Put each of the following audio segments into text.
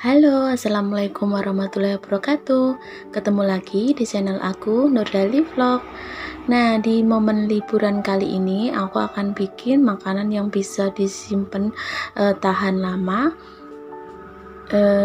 Halo, assalamualaikum warahmatullahi wabarakatuh. Ketemu lagi di channel aku, Nurdali Vlog. Nah, di momen liburan kali ini aku akan bikin makanan yang bisa disimpan tahan lama.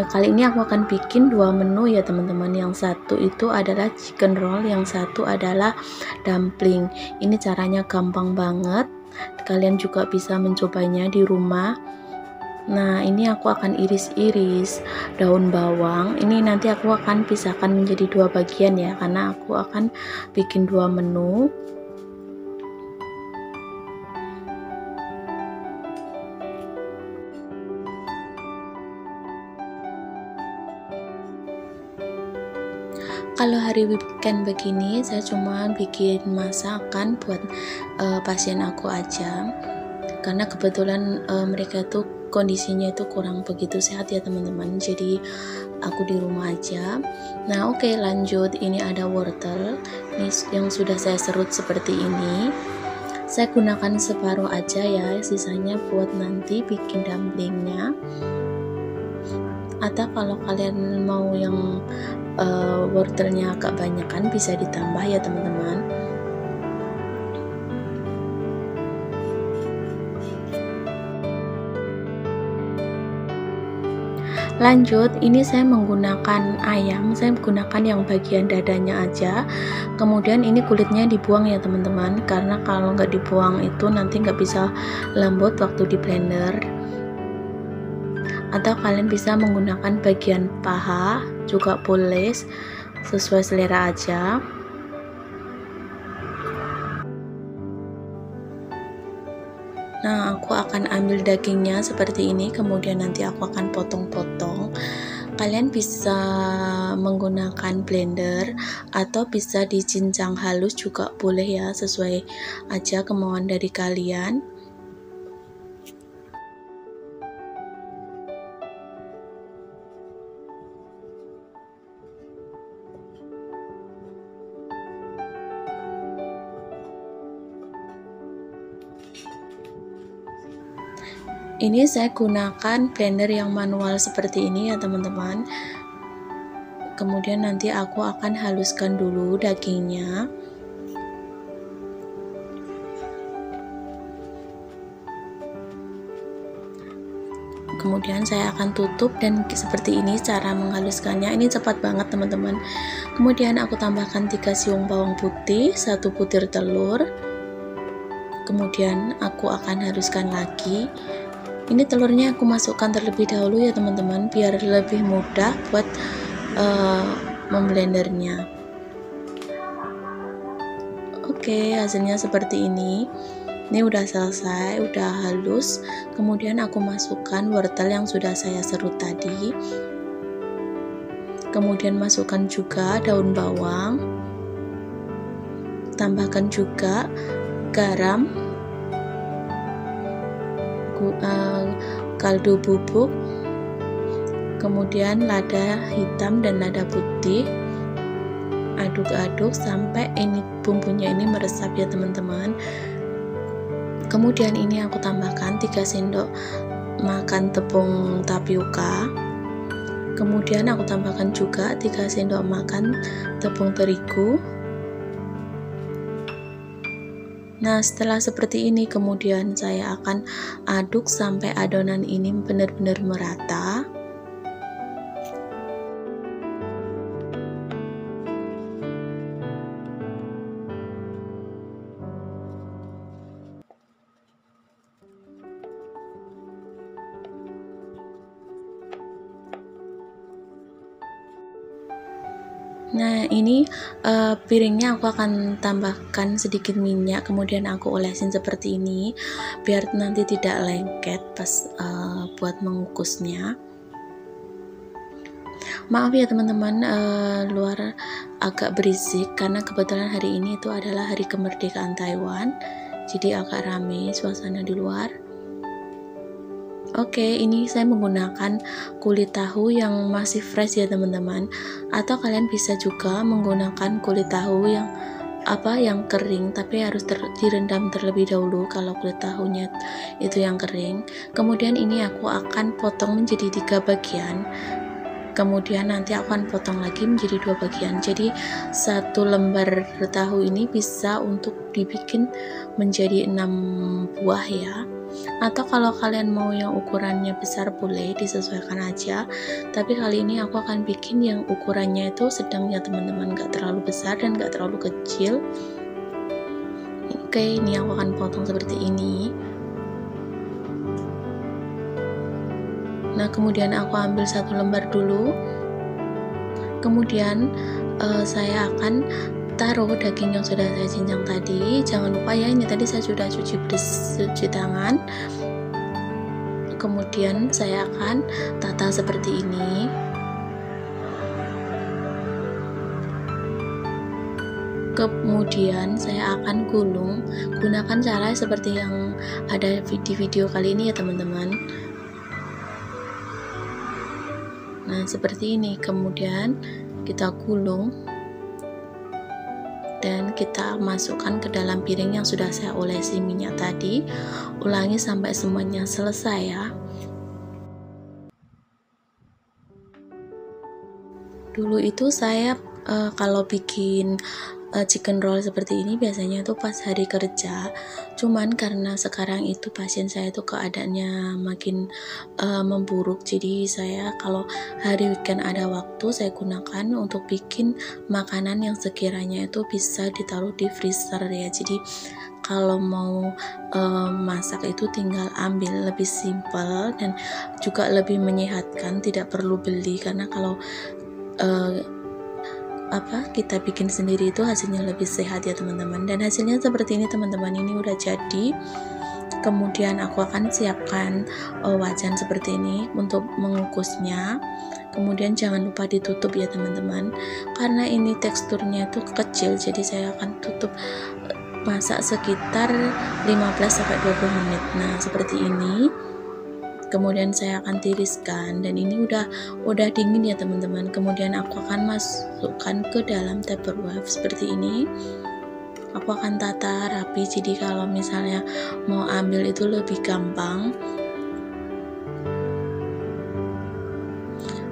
Kali ini aku akan bikin dua menu ya teman-teman. Yang satu itu adalah chicken roll, yang satu adalah dumpling. Ini caranya gampang banget. Kalian juga bisa mencobanya di rumah. Nah, ini aku akan iris-iris daun bawang. Ini nanti aku akan pisahkan menjadi dua bagian ya, karena aku akan bikin dua menu. Kalau hari weekend begini, saya cuma bikin masakan buat pasien aku aja, karena kebetulan mereka tuh kondisinya itu kurang begitu sehat ya teman-teman, jadi aku di rumah aja. Nah oke, lanjut. Ini ada wortel ini yang sudah saya serut seperti ini. Saya gunakan separuh aja ya, sisanya buat nanti bikin dumplingnya. Atau kalau kalian mau yang wortelnya agak banyakan bisa ditambah ya teman-teman. Lanjut, ini saya menggunakan ayam, saya menggunakan yang bagian dadanya aja. Kemudian ini kulitnya dibuang ya teman-teman, karena kalau nggak dibuang itu nanti nggak bisa lembut waktu di blender. Atau kalian bisa menggunakan bagian paha juga boleh, sesuai selera aja. Nah, aku akan ambil dagingnya seperti ini, kemudian nanti aku akan potong-potong. Kalian bisa menggunakan blender atau bisa dicincang halus juga boleh ya, sesuai aja kemauan dari kalian. Ini saya gunakan blender yang manual seperti ini ya teman-teman. Kemudian nanti aku akan haluskan dulu dagingnya. Kemudian saya akan tutup, dan seperti ini cara menghaluskannya. Ini cepat banget teman-teman. Kemudian aku tambahkan 3 siung bawang putih, 1 butir telur. Kemudian aku akan haluskan lagi. Ini telurnya aku masukkan terlebih dahulu ya teman-teman, biar lebih mudah buat memblendernya. Oke, hasilnya seperti ini. Ini udah selesai, udah halus. Kemudian aku masukkan wortel yang sudah saya serut tadi. Kemudian masukkan juga daun bawang. Tambahkan juga garam, kaldu bubuk, kemudian lada hitam dan lada putih. Aduk-aduk sampai ini bumbunya ini meresap ya teman-teman. Kemudian ini aku tambahkan 3 sendok makan tepung tapioka. Kemudian aku tambahkan juga 3 sendok makan tepung terigu. Nah, setelah seperti ini kemudian saya akan aduk sampai adonan ini benar-benar merata. Nah, ini piringnya aku akan tambahkan sedikit minyak, kemudian aku olesin seperti ini biar nanti tidak lengket pas buat mengukusnya. Maaf ya teman-teman, luar agak berisik karena kebetulan hari ini itu adalah hari kemerdekaan Taiwan, jadi agak rame suasana di luar. Oke, ini saya menggunakan kulit tahu yang masih fresh ya teman-teman, atau kalian bisa juga menggunakan kulit tahu yang kering, tapi harus direndam terlebih dahulu kalau kulit tahunya itu yang kering. Kemudian ini aku akan potong menjadi 3 bagian. Kemudian nanti aku akan potong lagi menjadi 2 bagian. Jadi 1 lembar tahu ini bisa untuk dibikin menjadi 6 buah ya. Atau kalau kalian mau yang ukurannya besar boleh disesuaikan aja. Tapi kali ini aku akan bikin yang ukurannya itu sedang ya teman-teman, gak terlalu besar dan gak terlalu kecil. Oke, ini aku akan potong seperti ini. Nah, kemudian aku ambil 1 lembar dulu. Kemudian saya akan taruh daging yang sudah saya cincang tadi. Jangan lupa ya, ini tadi saya sudah cuci tangan. Kemudian saya akan tata seperti ini. Kemudian saya akan gulung. Gunakan cara seperti yang ada di video kali ini ya teman-teman. Nah, seperti ini. Kemudian kita gulung dan kita masukkan ke dalam piring yang sudah saya olesi minyak tadi. Ulangi sampai semuanya selesai ya. Dulu itu saya kalau bikin chicken roll seperti ini biasanya itu pas hari kerja. Cuman karena sekarang itu pasien saya itu keadaannya makin memburuk, jadi saya kalau hari weekend ada waktu saya gunakan untuk bikin makanan yang sekiranya itu bisa ditaruh di freezer ya. Jadi kalau mau masak itu tinggal ambil, lebih simpel dan juga lebih menyehatkan, tidak perlu beli. Karena kalau kita bikin sendiri itu hasilnya lebih sehat ya teman-teman. Dan hasilnya seperti ini teman-teman, ini udah jadi. Kemudian aku akan siapkan wajan seperti ini untuk mengukusnya. Kemudian jangan lupa ditutup ya teman-teman, karena ini teksturnya itu kecil, jadi saya akan tutup masak sekitar 15-20 menit. Nah, seperti ini. Kemudian saya akan tiriskan, dan ini udah dingin ya teman-teman. Kemudian aku akan masukkan ke dalam tupperware seperti ini. Aku akan tata rapi, jadi kalau misalnya mau ambil itu lebih gampang.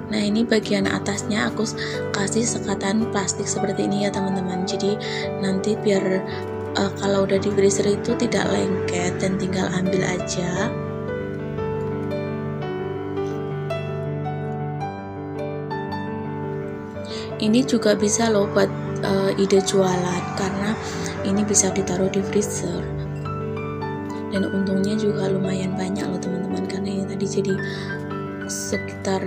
Nah, ini bagian atasnya aku kasih sekatan plastik seperti ini ya teman-teman. Jadi nanti biar kalau udah di freezer itu tidak lengket dan tinggal ambil aja. Ini juga bisa loh buat ide jualan, karena ini bisa ditaruh di freezer dan untungnya juga lumayan banyak loh teman-teman, karena ini tadi jadi sekitar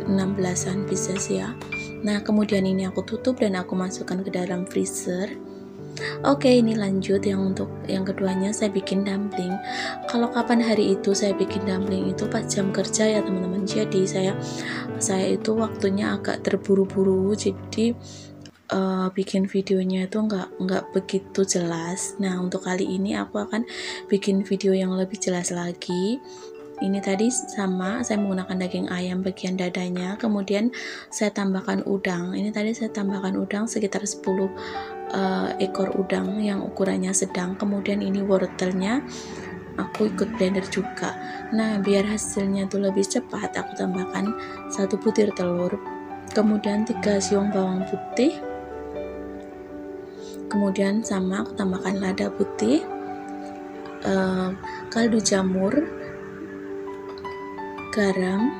16-an pieces ya. Nah, kemudian ini aku tutup dan aku masukkan ke dalam freezer. Oke, ini lanjut untuk yang keduanya, saya bikin dumpling. Kalau kapan hari itu saya bikin dumpling itu pas jam kerja ya teman-teman. Jadi saya itu waktunya agak terburu-buru, jadi bikin videonya itu nggak begitu jelas. Nah, untuk kali ini aku akan bikin video yang lebih jelas lagi. Ini tadi sama, saya menggunakan daging ayam bagian dadanya, kemudian saya tambahkan udang. Ini tadi saya tambahkan udang sekitar 10 ekor udang yang ukurannya sedang. Kemudian ini wortelnya aku ikut blender juga. Nah, biar hasilnya tuh lebih cepat, aku tambahkan 1 butir telur, kemudian 3 siung bawang putih, kemudian sama aku tambahkan lada putih, kaldu jamur, garam,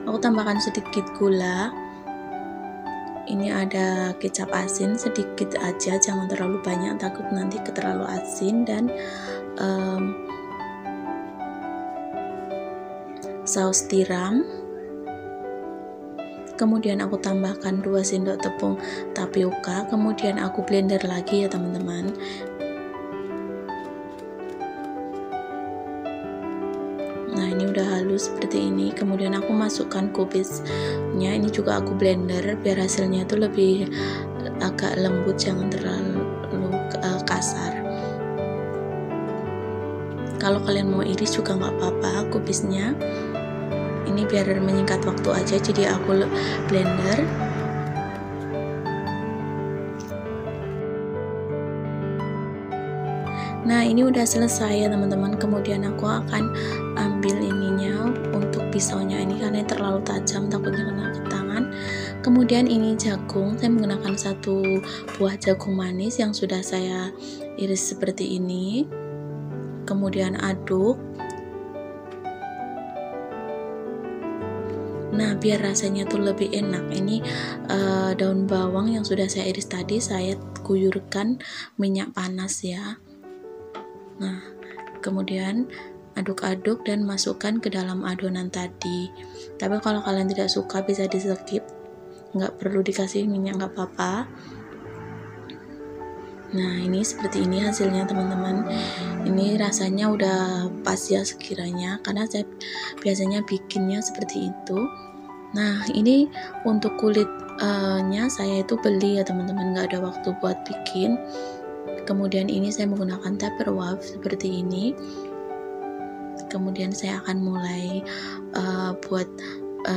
aku tambahkan sedikit gula. Ini ada kecap asin sedikit aja, jangan terlalu banyak, takut nanti terlalu asin. Dan saus tiram. Kemudian aku tambahkan 2 sendok tepung tapioka, kemudian aku blender lagi ya teman-teman. Nah, ini udah halus seperti ini. Kemudian aku masukkan kubisnya, ini juga aku blender biar hasilnya itu lebih agak lembut, jangan terlalu kasar. Kalau kalian mau iris juga nggak apa-apa kubisnya, ini biar menyingkat waktu aja, jadi aku blender. Nah, ini udah selesai ya teman-teman. Kemudian aku akan ambil ininya untuk pisaunya ini karena terlalu tajam, takutnya kena ke tangan. Kemudian ini jagung, saya menggunakan 1 buah jagung manis yang sudah saya iris seperti ini. Kemudian aduk. Nah, biar rasanya tuh lebih enak, ini daun bawang yang sudah saya iris tadi saya guyurkan minyak panas ya. Nah, kemudian aduk-aduk dan masukkan ke dalam adonan tadi. Tapi kalau kalian tidak suka bisa di skip, nggak perlu dikasih minyak, nggak apa-apa. Nah, ini seperti ini hasilnya teman-teman. Ini rasanya udah pas ya sekiranya, karena saya biasanya bikinnya seperti itu. Nah, ini untuk kulitnya saya itu beli ya teman-teman, nggak ada waktu buat bikin. Kemudian ini saya menggunakan Tupperware seperti ini. Kemudian saya akan mulai buat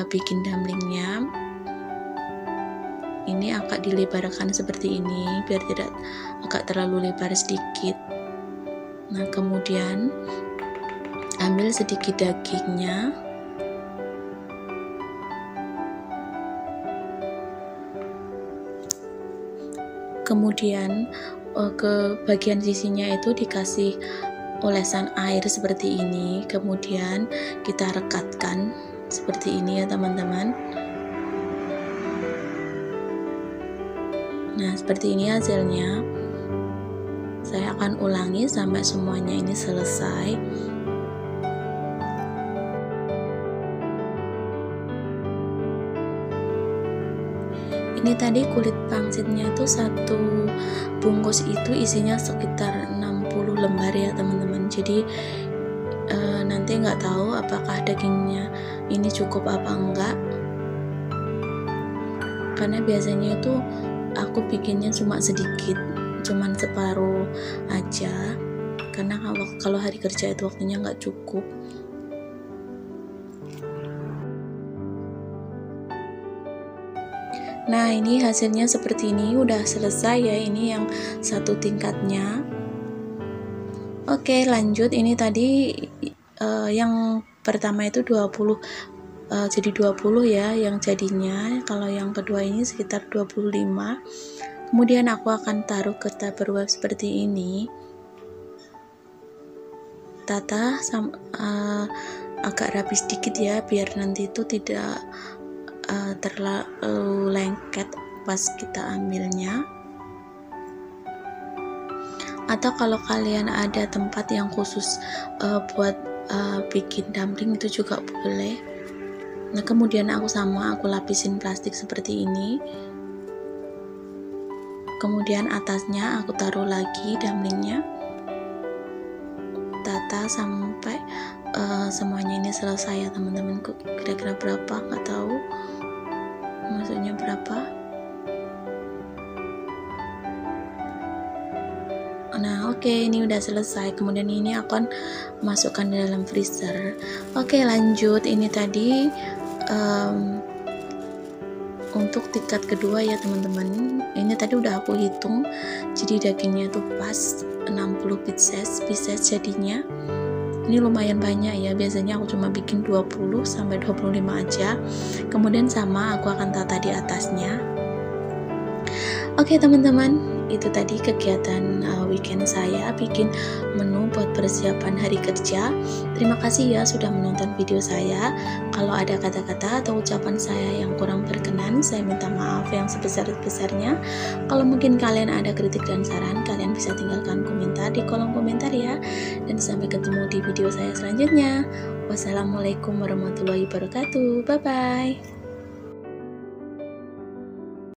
bikin dumplingnya. Ini agak dilebarkan seperti ini biar tidak agak terlalu lebar sedikit. Nah, kemudian ambil sedikit dagingnya. Kemudian ke bagian sisinya itu dikasih olesan air seperti ini. Kemudian kita rekatkan seperti ini ya teman-teman. Nah, seperti ini hasilnya. Saya akan ulangi sampai semuanya ini selesai. Ini tadi kulit pangsitnya itu 1 bungkus itu isinya sekitar 60 lembar ya teman-teman. Jadi nanti nggak tahu apakah dagingnya ini cukup apa enggak, karena biasanya itu aku bikinnya cuma sedikit, cuman separuh aja, karena kalau hari kerja itu waktunya nggak cukup. Nah, ini hasilnya seperti ini, udah selesai ya, ini yang 1 tingkatnya. Oke, lanjut. Ini tadi yang pertama itu 20 jadi 20 ya yang jadinya. Kalau yang kedua ini sekitar 25. Kemudian aku akan taruh ke Tupperware seperti ini. Tata agak rapi sedikit ya, biar nanti itu tidak terlalu lengket pas kita ambilnya. Atau kalau kalian ada tempat yang khusus buat bikin dumpling itu juga boleh. Nah, kemudian aku lapisin plastik seperti ini. Kemudian atasnya aku taruh lagi dumplingnya. Tata sampai semuanya ini selesai ya teman-teman. Kira-kira berapa nggak tahu, maksudnya berapa. Nah, oke, ini udah selesai. Kemudian ini akan masukkan di dalam freezer. Oke, lanjut. Ini tadi untuk tingkat kedua ya teman-teman. Ini tadi udah aku hitung, jadi dagingnya tuh pas 60 pieces jadinya. Ini lumayan banyak ya, biasanya aku cuma bikin 20 sampai 25 aja. Kemudian sama aku akan tata di atasnya. Oke teman-teman, itu tadi kegiatan weekend saya bikin menu buat persiapan hari kerja. Terima kasih ya sudah menonton video saya. Kalau ada kata-kata atau ucapan saya yang kurang berkenan, saya minta maaf yang sebesar-besarnya. Kalau mungkin kalian ada kritik dan saran, kalian bisa tinggalkan komentar di kolom komentar ya. Dan sampai ketemu di video saya selanjutnya. Wassalamualaikum warahmatullahi wabarakatuh. Bye bye.